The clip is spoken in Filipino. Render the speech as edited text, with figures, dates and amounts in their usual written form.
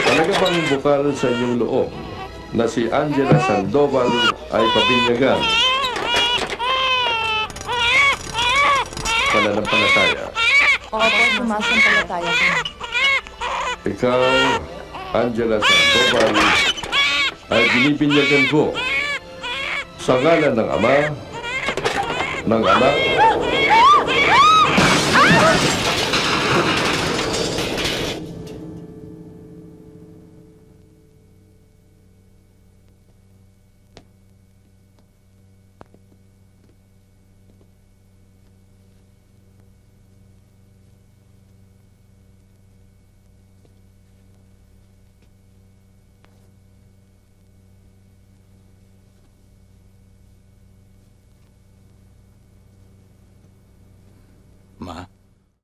Talaga bang bukal sa inyong loob na si Angela Sandoval ay pabinyagan? Pananampalataya. Opo, sumasampalataya ko. Ikaw, Angela Sandoval, ay binibinyagan ko sa ngalan ng Ama, ng Anak, Ma?